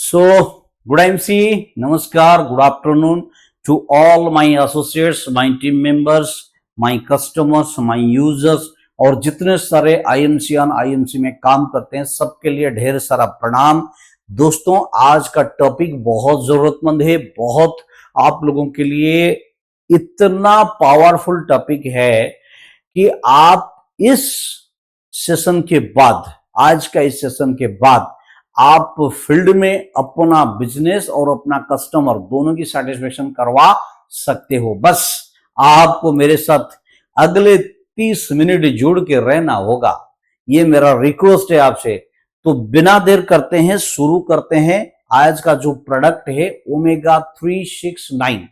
So, good MC, Namaskar, good afternoon to all my associates, my team members, my customers, my users और जितने सारे IMC on IMC में काम करते हैं सबके लिए ढेर सारा प्रणाम। दोस्तों, आज का टॉपिक बहुत जरूरतमंद है, बहुत आप लोगों के लिए इतना पावरफुल टॉपिक है कि आप इस सेशन के बाद, आज का इस सेशन के बाद आप फील्ड में अपना बिजनेस और अपना कस्टमर दोनों की सेटिस्फेक्शन करवा सकते हो। बस आपको मेरे साथ अगले 30 मिनट जुड़ के रहना होगा, ये मेरा रिक्वेस्ट है आपसे। तो बिना देर करते हैं शुरू करते हैं। आज का जो प्रोडक्ट है ओमेगा 369,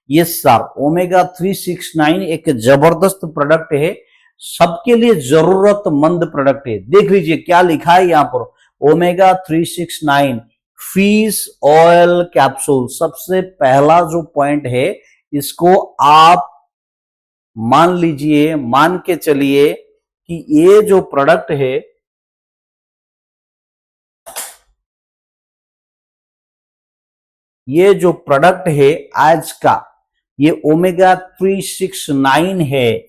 ये सर ओमेगा 369 एक जबरदस्त प्रोडक्ट है, सबके लिए जरूरतमंद प्रोडक्ट है। देख लीजिए क्या लिखा है यहां पर, ओमेगा 369 फिश ऑयल कैप्सूल। सबसे पहला जो पॉइंट है इसको आप मान लीजिए, मान के चलिए कि ये जो प्रोडक्ट है आज का, ये ओमेगा 369 है,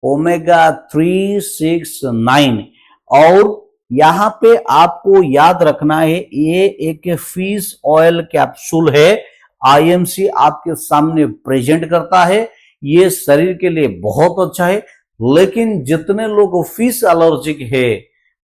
ओमेगा 369। और यहां पे आपको याद रखना है ये एक फिश ऑयल कैप्सूल है, आईएमसी आपके सामने प्रेजेंट करता है। ये शरीर के लिए बहुत अच्छा है, लेकिन जितने लोग फिश एलर्जिक है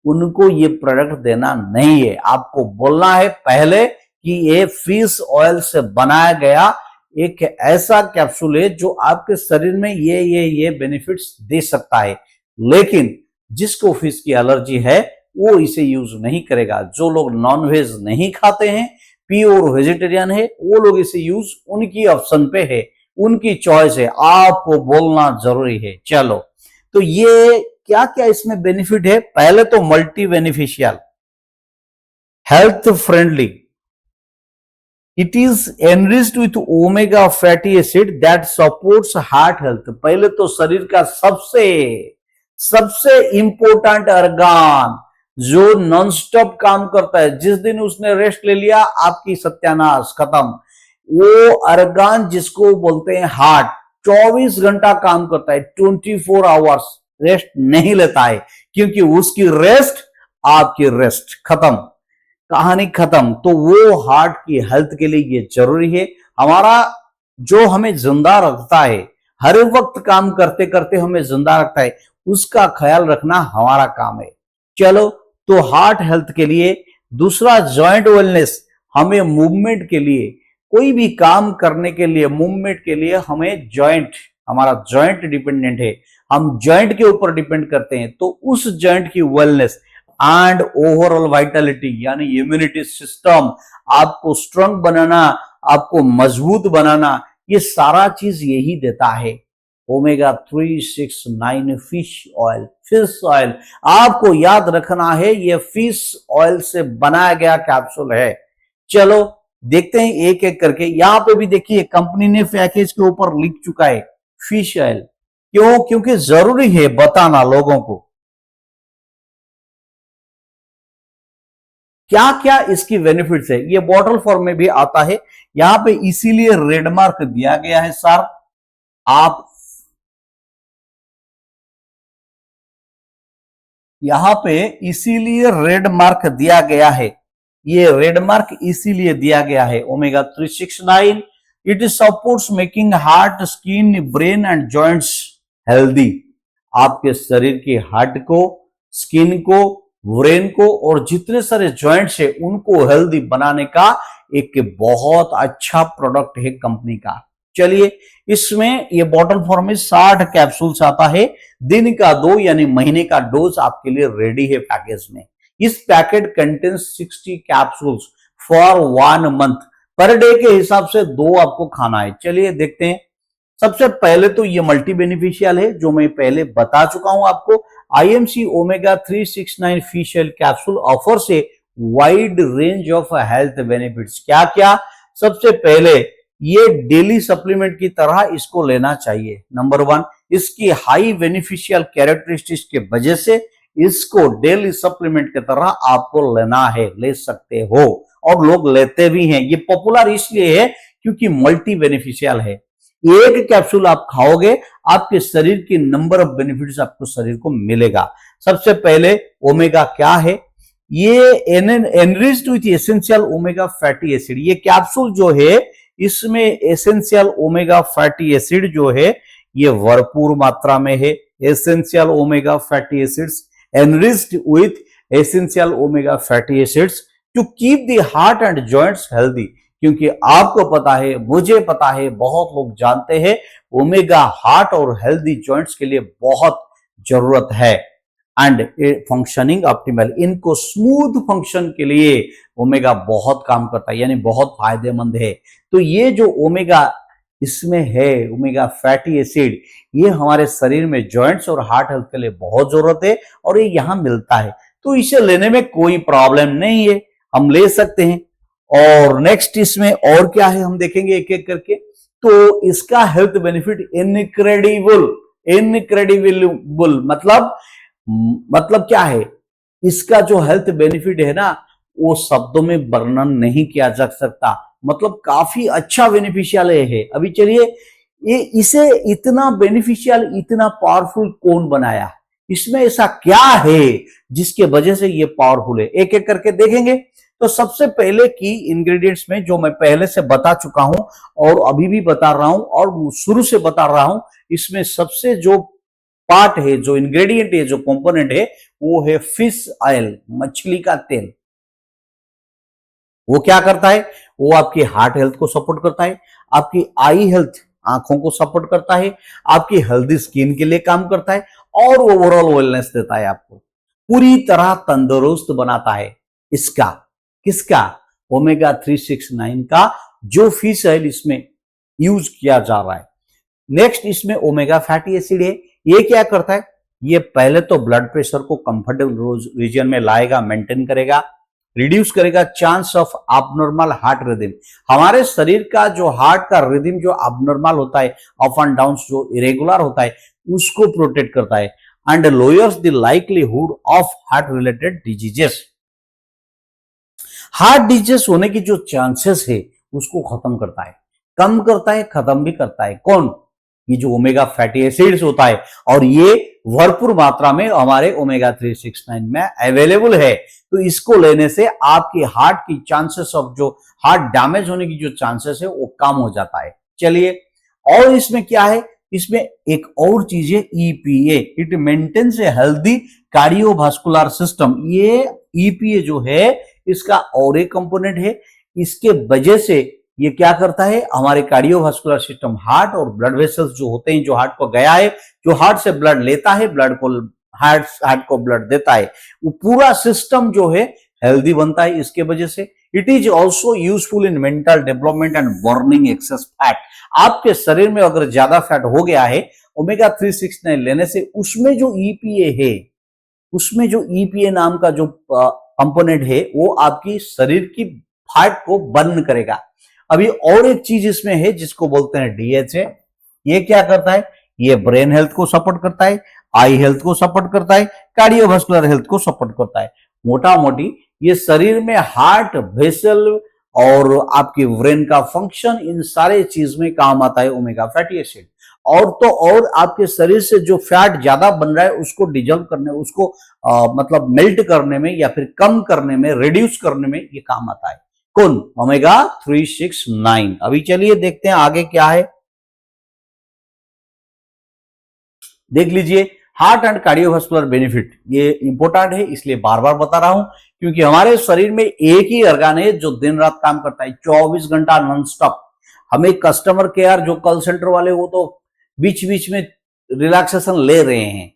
उनको ये प्रोडक्ट देना नहीं है। आपको बोलना है पहले कि ये फिश ऑयल से बनाया गया एक ऐसा कैप्सूल है जो आपके शरीर में ये बेनिफिट्स दे सकता है, लेकिन जिसको फिश की एलर्जी है वो इसे यूज नहीं करेगा। जो लोग नॉनवेज नहीं खाते हैं, प्योर वेजिटेरियन है, वो लोग इसे यूज उनकी ऑप्शन पे है, उनकी चॉइस है, आपको बोलना जरूरी है। चलो, तो ये क्या क्या इसमें बेनिफिट है। पहले तो multi beneficial, health friendly, it is enriched with omega fatty acid that supports heart health. पहले तो शरीर का सबसे इंपॉर्टेंट ऑर्गन जो नॉन स्टॉप काम करता है, जिस दिन उसने रेस्ट ले लिया आपकी सत्यानाश खत्म। वो ऑर्गन जिसको बोलते हैं हार्ट, 24 घंटा काम करता है, 24 आवर्स रेस्ट नहीं लेता है, क्योंकि उसकी रेस्ट आपकी रेस्ट, खत्म, कहानी खत्म। तो वो हार्ट की हेल्थ के लिए ये जरूरी है। हमारा जो हमें जिंदा रखता है, हर वक्त काम करते करते हमें जिंदा रखता है, उसका ख्याल रखना हमारा काम है। चलो, तो हार्ट हेल्थ के लिए। दूसरा जॉइंट वेलनेस, हमें मूवमेंट के लिए, कोई भी काम करने के लिए, मूवमेंट के लिए हमें जॉइंट, हमारा जॉइंट डिपेंडेंट है, हम जॉइंट के ऊपर डिपेंड करते हैं। तो उस जॉइंट की वेलनेस एंड ओवरऑल वाइटलिटी यानी इम्यूनिटी सिस्टम, आपको स्ट्रांग बनाना, आपको मजबूत बनाना, ये सारा चीज यही देता है ओमेगा 369 फिश ऑयल। आपको याद रखना है ये फिश ऑयल से बनाया गया कैप्सूल है। चलो देखते हैं एक एक करके। यहां पे भी देखिए कंपनी ने पैकेज के ऊपर लिख चुका है फिश ऑयल। क्यों? क्योंकि जरूरी है बताना लोगों को क्या क्या इसकी बेनिफिट्स है। ये बॉटल फॉर्म में भी आता है, यहां पे इसीलिए रेड मार्क दिया गया है सर। आप यहां पे इसीलिए रेड मार्क दिया गया है, ये रेड मार्क इसीलिए दिया गया है। Omega 369 it supports making heart, skin, brain and joints healthy. आपके शरीर के हार्ट को, स्किन को, ब्रेन को और जितने सारे जॉइंट्स है उनको हेल्दी बनाने का एक बहुत अच्छा प्रोडक्ट है कंपनी का। चलिए, इसमें ये बॉटल फॉर्म में 60 कैप्सूल्स आता है, दिन का 2 यानी महीने का डोज आपके लिए रेडी है पैकेज में। इस packet contains 60 capsules for 1 month. Per day के हिसाब से 2 आपको खाना है। चलिए देखते हैं। सबसे पहले तो ये मल्टी बेनिफिशियल है, जो मैं पहले बता चुका हूं आपको। IMC omega 369 fish oil capsule offers a wide range of health benefits. क्या क्या? सबसे पहले ये डेली सप्लीमेंट की तरह इसको लेना चाहिए। नंबर 1, इसकी हाई बेनिफिशियल कैरेक्टरिस्टिक्स के वजह से इसको डेली सप्लीमेंट की तरह आपको लेना है, ले सकते हो और लोग लेते भी हैं। ये पॉपुलर इसलिए है क्योंकि मल्टी बेनिफिशियल है। एक कैप्सूल आप खाओगे, आपके शरीर की नंबर ऑफ बेनिफिट्स आपको शरीर को मिलेगा। सबसे पहले ओमेगा क्या है? ये enriched with essential omega fatty acid. ये कैप्सूल जो है इसमें एसेंशियल ओमेगा फैटी एसिड जो है ये भरपूर मात्रा में है। Essential omega fatty acids enriched with essential omega fatty acids to keep the heart and joints healthy. क्योंकि आपको पता है, मुझे पता है, बहुत लोग जानते हैं ओमेगा हार्ट और हेल्दी जॉइंट्स के लिए बहुत जरूरत है। एंड फंक्शनिंग ऑप्टिमल, इनको स्मूथ फंक्शन के लिए ओमेगा बहुत काम करता है, यानी बहुत फायदेमंद है। तो ये जो ओमेगा इसमें है, ओमेगा फैटी एसिड, ये हमारे शरीर में जॉइंट्स और हार्ट हेल्थ के लिए बहुत जरूरत है और ये यहां मिलता है। तो इसे लेने में कोई प्रॉब्लम नहीं है, हम ले सकते हैं। और नेक्स्ट इसमें और क्या है हम देखेंगे एक एक करके। तो इसका हेल्थ बेनिफिट इनक्रेडिबल, इनक्रेडिबल मतलब क्या है? इसका जो हेल्थ बेनिफिट है ना, वो शब्दों में वर्णन नहीं किया जा सकता। मतलब काफी अच्छा बेनिफिशियल है। अभी चलिए, ये इसे इतना बेनिफिशियल, इतना पावरफुल कौन बनाया? इसमें ऐसा क्या है जिसके वजह से ये पावरफुल है? एक एक करके देखेंगे। तो सबसे पहले की इंग्रेडिएंट्स में जो मैं पहले से बता चुका हूं और अभी भी बता रहा हूं और शुरू से बता रहा हूं, इसमें सबसे जो पार्ट है, जो इंग्रेडिएंट है, जो कंपोनेंट है, वो है फिश ऑयल, मछली का तेल। वो क्या करता है? वो आपकी हार्ट हेल्थ को सपोर्ट करता है, आपकी आई हेल्थ, आंखों को सपोर्ट करता है, आपकी हेल्दी स्किन के लिए काम करता है और ओवरऑल वेलनेस देता है, आपको पूरी तरह तंदुरुस्त बनाता है। इसका किसका? ओमेगा 369 का जो फिश ऑयल इसमें यूज किया जा रहा है। नेक्स्ट इसमें ओमेगा फैटी एसिड है। ये क्या करता है? ये पहले तो ब्लड प्रेशर को कंफर्टेबल रीजन में लाएगा, मेंटेन करेगा, रिड्यूस करेगा chance of abnormal heart rhythm. हमारे शरीर का जो हार्ट का रिदम जो अबनॉर्मल होता है, अप एंड डाउन जो इरेगुलर होता है, उसको प्रोटेक्ट करता है। And lowers the likelihood of heart related diseases. Heart disease होने की जो चांसेस है उसको खत्म करता है, कम करता है, खत्म भी करता है। कौन? ये जो ओमेगा फैटी एसिड्स होता है, और ये भरपूर मात्रा में हमारे ओमेगा 369 में अवेलेबल है। तो इसको लेने से आपकी हार्ट की चांसेस ऑफ जो हार्ट डैमेज होने की जो चांसेस है वो कम हो जाता है। चलिए, और इसमें क्या है? इसमें एक और चीज है EPA, it maintains a healthy cardiovascular system. ये ईपीए जो है इसका और एक कंपोनेंट है। इसके वजह से ये क्या करता है? हमारे कार्डियोवास्कुलर सिस्टम, हार्ट और ब्लड वेसल्स जो होते हैं, जो हार्ट को गया है, जो हार्ट से ब्लड लेता है, ब्लड को हार्ट को ब्लड देता है, वो पूरा सिस्टम जो है हेल्दी बनता है इसके वजह से। It is also useful in mental development and burning access fat. आपके शरीर में अगर ज्यादा फैट हो गया है, ओमेगा 369 लेने से उसमें जो ईपीए है, उसमें जो ईपीए नाम का जो कंपोनेंट है, वो आपकी शरीर की फैट को बर्न करेगा। अभी और एक चीज इसमें है जिसको बोलते हैं डीएचए। ये क्या करता है? ये ब्रेन हेल्थ को सपोर्ट करता है, आई हेल्थ को सपोर्ट करता है, कार्डियोवास्कुलर हेल्थ को सपोर्ट करता है। मोटा मोटी ये शरीर में हार्ट, वेसल और आपके ब्रेन का फंक्शन, इन सारे चीज में काम आता है ओमेगा फैटी एसिड। और तो और आपके शरीर से जो फैट ज्यादा बन रहा है उसको डिजल्व करने, उसको मतलब मेल्ट करने में या फिर कम करने में, रिड्यूस करने में ये काम आता है। कौन? ओमेगा 369। अभी चलिए देखते हैं आगे क्या है। देख लीजिए, हार्ट एंड कार्डियोवास्कुलर बेनिफिट, ये इंपॉर्टेंट है इसलिए बार बार बता रहा हूं, क्योंकि हमारे शरीर में एक ही ऑर्गन है जो दिन रात काम करता है, 24 घंटा नॉन स्टॉप। हमें कस्टमर केयर जो कॉल सेंटर वाले, वो तो बीच बीच में रिलैक्सेशन ले रहे हैं,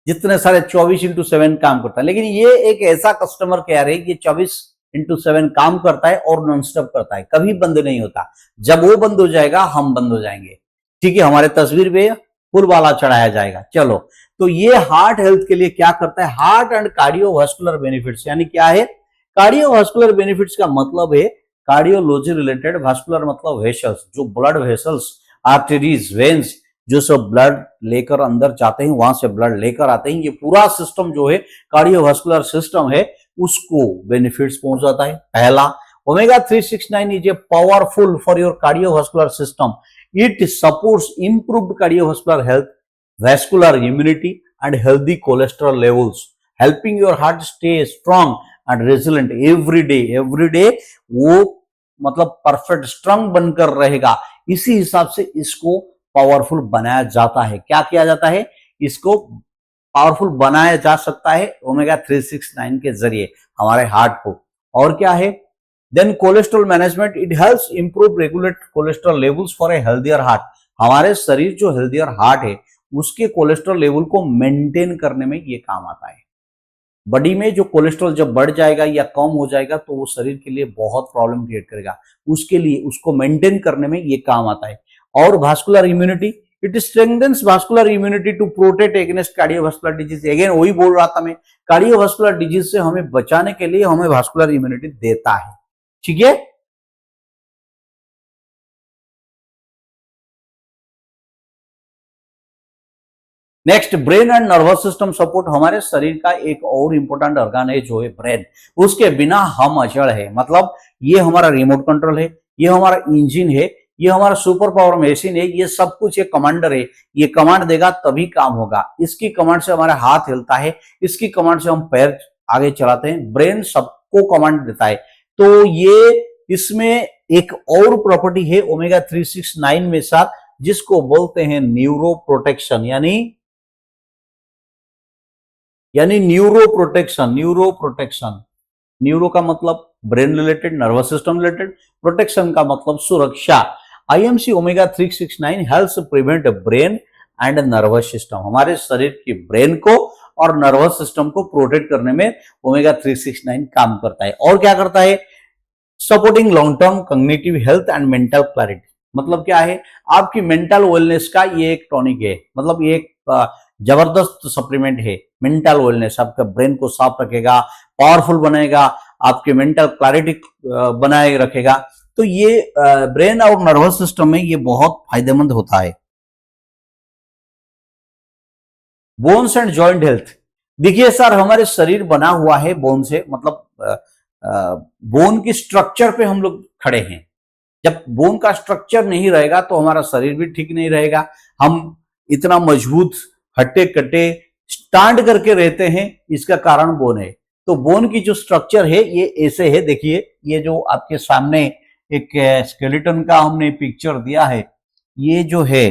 जितने सारे 24/7 काम करता है। लेकिन ये एक ऐसा कस्टमर केयर है कि 24/7 काम करता है और नॉन स्टॉप करता है, कभी बंद नहीं होता। जब वो बंद हो जाएगा हम बंद हो जाएंगे, ठीक है? हमारे तस्वीर पे फुल वाला चढ़ाया जाएगा। चलो, तो ये हार्ट हेल्थ के लिए क्या करता है? हार्ट एंड कार्डियोवास्कुलर बेनिफिट्स, यानी क्या है? कार्डियोवास्कुलर बेनिफिट्स का मतलब है कार्डियोलॉजी रिलेटेड, वास्कुलर मतलब वेसल्स, जो ब्लड वेसल्स, आर्टरीज, वेन्स, जो सब ब्लड लेकर अंदर जाते हैं, वहां से ब्लड लेकर आते हैं, ये पूरा सिस्टम जो है कार्डियोवास्कुलर सिस्टम है उसको बेनिफिट्स पहुंचाता है। पहला, omega 369 is a powerful for your cardiovascular system. It supports improved cardiovascular health, vascular immunity and healthy cholesterol levels, helping your heart stay strong and resilient every day वो मतलब perfect strong बनकर रहेगा। इसी हिसाब से इसको पावरफुल बनाया जाता है। क्या किया जाता है? इसको पावरफुल बनाया जा सकता है ओमेगा 369 के जरिए हमारे हार्ट को। और क्या है? Then cholesterol management, it helps improve regulate cholesterol levels for a healthier heart. हमारे शरीर जो हेल्दियर हार्ट है उसके कोलेस्ट्रॉल लेवल को मेंटेन करने में ये काम आता है। बॉडी में जो कोलेस्ट्रॉल जब बढ़ जाएगा या कम हो जाएगा तो वो शरीर के लिए बहुत प्रॉब्लम क्रिएट करेगा, उसके लिए उसको मेंटेन करने में ये काम आता है। और vascular immunity, it strengthens vascular immunity to protect against cardiovascular disease. Again वही बोल रहा था मैं, कार्डियोवास्कुलर डिजीज से हमें बचाने के लिए हमें वास्कुलर इम्यूनिटी देता है। ठीक है, next, brain and nervous system support. हमारे शरीर का एक और इंपॉर्टेंट ऑर्गन है जो है ब्रेन। उसके बिना हम अचल है। मतलब ये हमारा रिमोट कंट्रोल है, ये हमारा इंजन है, ये हमारा सुपर पावर मशीन है, ये सब कुछ ये कमांडर है। ये कमांड देगा तभी काम होगा। इसकी कमांड से हमारा हाथ हिलता है, इसकी कमांड से हम पैर आगे चलाते हैं। ब्रेन सबको कमांड देता है। तो ये इसमें एक और प्रॉपर्टी है ओमेगा 369 में साथ, जिसको बोलते हैं न्यूरो प्रोटेक्शन, यानी न्यूरो प्रोटेक्शन। न्यूरो का मतलब brain related, nervous system related, protection का मतलब सुरक्षा। IMC omega 369 helps prevent brain and nervous system. हमारे शरीर की ब्रेन को और नर्वस सिस्टम को प्रोटेक्ट करने में ओमेगा 369 काम करता है। और क्या करता है? Supporting long term cognitive health and mental clarity. मतलब क्या है? आपकी मेंटल वेलनेस का ये एक टॉनिक है, मतलब ये एक जबरदस्त सप्लीमेंट है। मेंटल वेलनेस, आपका ब्रेन को साफ रखेगा, पावरफुल बनाएगा, आपके मेंटल क्लैरिटी बनाए रखेगा। तो ये ब्रेन और नर्वस सिस्टम में ये बहुत फायदेमंद होता है। Bones and joint health. देखिए सर, हमारे शरीर बना हुआ है बोन से, मतलब बोन की स्ट्रक्चर पे हम लोग खड़े हैं। जब बोन का स्ट्रक्चर नहीं रहेगा तो हमारा शरीर भी ठीक नहीं रहेगा। हम इतना मजबूत हट्टे कट्टे स्टैंड करके रहते हैं, इसका कारण बोन है। तो बोन की जो स्ट्रक्चर है ये ऐसे है। देखिए, ये जो आपके सामने एक स्केलेटन का हमने पिक्चर दिया है, ये जो है,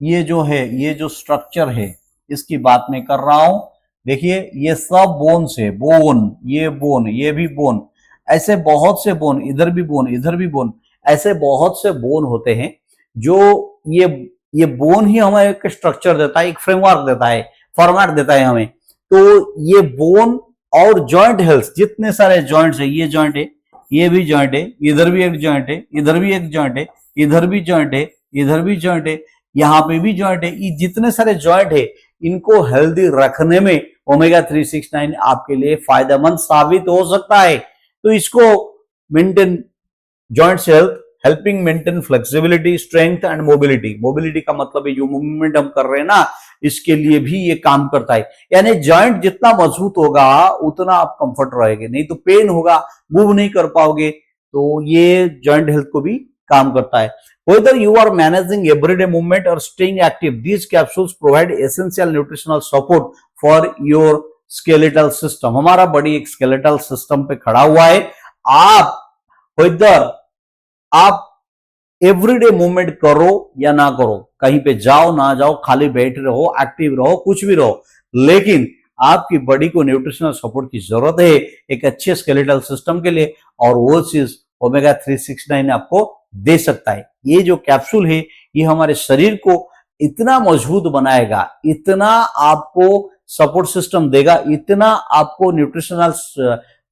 ये जो स्ट्रक्चर है, इसकी बात मैं कर रहा हूं। देखिए, ये सब बोन से, बोन, ये भी बोन, ऐसे बहुत से बोन, इधर भी बोन, इधर भी बोन, ऐसे बहुत से बोन होते हैं। जो ये बोन ही हमें एक स्ट्रक्चर देता है, एक फ्रेमवर्क देता है, फॉर्मेट देता है हमें। तो ये बोन और जॉइंट हेल्थ, जितने सारे जॉइंट्स है, ये जॉइंट है, ये भी जॉइंट है, इधर भी एक जॉइंट है, इधर भी एक जॉइंट है, इधर भी जॉइंट है, इधर भी जॉइंट है, यहाँ पे भी जॉइंट है। ये जितने सारे जॉइंट है, इनको हेल्दी रखने में ओमेगा 369 आपके लिए फायदेमंद साबित हो सकता है। तो इसको maintain joints health, helping maintain flexibility, strength and mobility. Mobility का मतलब है जो मूवमेंट हम कर रहे हैं ना, इसके लिए भी ये काम करता है। यानी जॉइंट जितना मजबूत होगा उतना आप कंफर्ट रहेंगे, नहीं तो पेन होगा, मूव नहीं कर पाओगे। तो ये जॉइंट हेल्थ को भी काम करता है। Whether you are managing everyday movement or staying active, these capsules provide essential nutritional support for your skeletal system. हमारा बॉडी एक skeletal system पे खड़ा हुआ है। आप whether आप एवरीडे मूवमेंट करो या ना करो, कहीं पे जाओ ना जाओ, खाली बैठ रहो, एक्टिव रहो, कुछ भी रहो, लेकिन आपकी बॉडी को न्यूट्रिशनल सपोर्ट की जरूरत है एक अच्छे स्केलेटल सिस्टम के लिए, और वो चीज ओमेगा 369 आपको दे सकता है। ये जो कैप्सूल है ये हमारे शरीर को इतना मजबूत बनाएगा, इतना आपको सपोर्ट सिस्टम देगा, इतना आपको न्यूट्रिशनल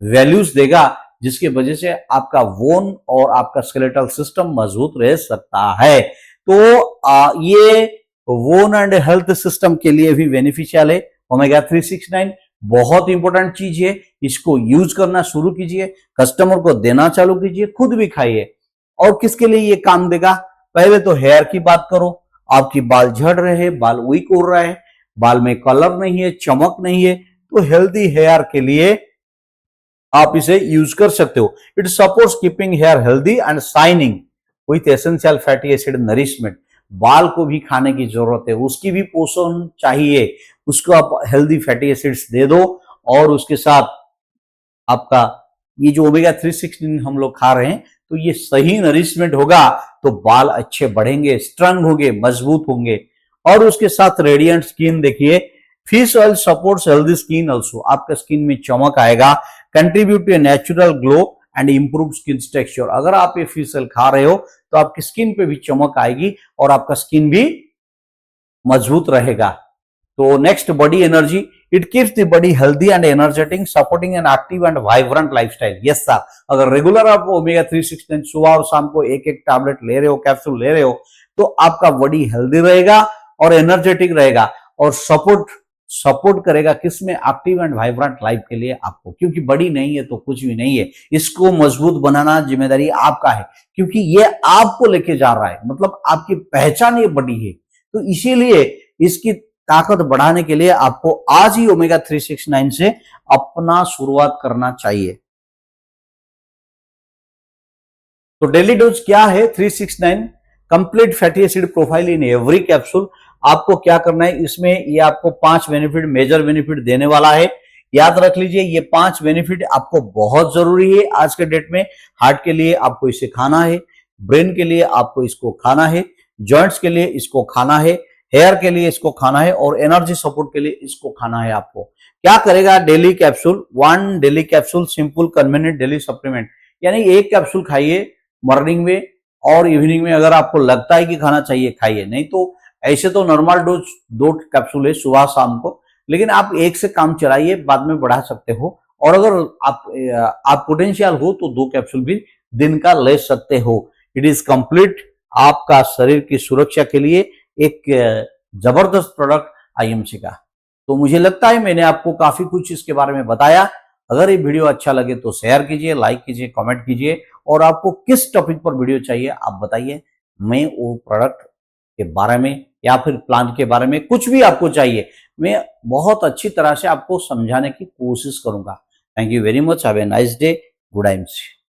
वैल्यूज देगा, जिसकी वजह से आपका बोन और आपका स्केलेटल सिस्टम मजबूत रह सकता है। तो ये बोन एंड हेल्थ सिस्टम के लिए भी बेनिफिशियल है। ओमेगा 369 बहुत इंपॉर्टेंट चीज है, इसको यूज करना शुरू कीजिए, कस्टमर को देना चालू कीजिए, खुद भी खाइए। और किसके लिए ये काम देगा? पहले तो हेयर की बात करो, आपकी बाल झड़ रहे हैं, बाल वीक हो रहा है, बाल में कलर नहीं है, चमक नहीं है, तो हेल्दी हेयर के लिए आप इसे यूज कर सकते हो। It supports keeping hair healthy and shining with essential fatty acid nourishment. बाल को भी खाने की जरूरत है, उसकी भी पोषण चाहिए, उसको आप हेल्दी फैटी एसिड्स दे दो, और उसके साथ आपका ये जो ओमेगा 316 हम लोग खा रहे हैं, तो ये सही नरिशमेंट होगा तो बाल अच्छे बढ़ेंगे, स्ट्रांग होंगे, मजबूत होंगे। और उसके साथ रेडियंट स्किन देखिए, fish oil supports healthy skin also, आपका स्किन में चमक आएगा, contribute to natural glow and improve skin texture. अगर आप ये फिश ऑयल खा रहे हो तो आपकी स्किन पे भी चमक आएगी और आपका स्किन भी मजबूत रहेगा। तो next, body energy, it keeps the body healthy and energetic, supporting an active and vibrant lifestyle. Yes sir, अगर रेगुलर आप ओमेगा 316 सुबह और शाम को एक एक टैबलेट ले रहे हो, कैप्सूल ले रहे हो, तो आपका बॉडी हेल्दी रहेगा और एनर्जेटिक रहेगा और सपोर्ट करेगा किसमें? एक्टिव एंड वाइब्रेंट लाइफ के लिए आपको, क्योंकि बॉडी नहीं है तो कुछ भी नहीं है। इसको मजबूत बनाना जिम्मेदारी आपका है, क्योंकि ये आपको लेके जा रहा है, मतलब आपकी पहचान ये बॉडी है। तो इसीलिए इसकी ताकत बढ़ाने के लिए आपको आज ही ओमेगा 369 से अपना शुरुआत करना चाहिए। तो डेली डोज क्या है? 369 complete fatty acid profile in every capsule. आपको क्या करना है इसमें, ये आपको 5 बेनिफिट, मेजर बेनिफिट देने वाला है। याद रख लीजिए, ये 5 बेनिफिट आपको बहुत जरूरी है आज के डेट में। हार्ट के लिए आपको इसे खाना है, ब्रेन के लिए आपको इसको खाना है, जॉइंट्स के लिए इसको खाना है, हेयर के लिए इसको खाना है, और एनर्जी सपोर्ट के लिए इसको खाना है। आपको क्या करेगा? Daily capsule, 1 daily capsule simple convenient daily supplement, यानी एक कैप्सूल खाइए मॉर्निंग में और इवनिंग में। अगर आपको लगता है कि खाना चाहिए खाइए, नहीं तो ऐसे तो नॉर्मल डोज 2 कैप्सूल है सुबह शाम को, लेकिन आप एक से काम चलाइए, बाद में बढ़ा सकते हो। और अगर आप पोटेंशियल हो तो 2 कैप्सूल भी दिन का ले सकते हो। इट इज कंप्लीट आपका शरीर की सुरक्षा के लिए एक जबरदस्त प्रोडक्ट आईएमसी का। तो मुझे लगता है मैंने आपको काफी कुछ इसके बारे में बताया। अगर ये वीडियो अच्छा लगे तो शेयर कीजिए, लाइक कीजिए, कमेंट कीजिए, और आपको किस टॉपिक पर वीडियो चाहिए आप बताइए। मैं वो प्रोडक्ट के बारे में या फिर प्लान के बारे में, कुछ भी आपको चाहिए, मैं बहुत अच्छी तरह से आपको समझाने की कोशिश करूंगा। Thank you very much, have a nice day, good MC.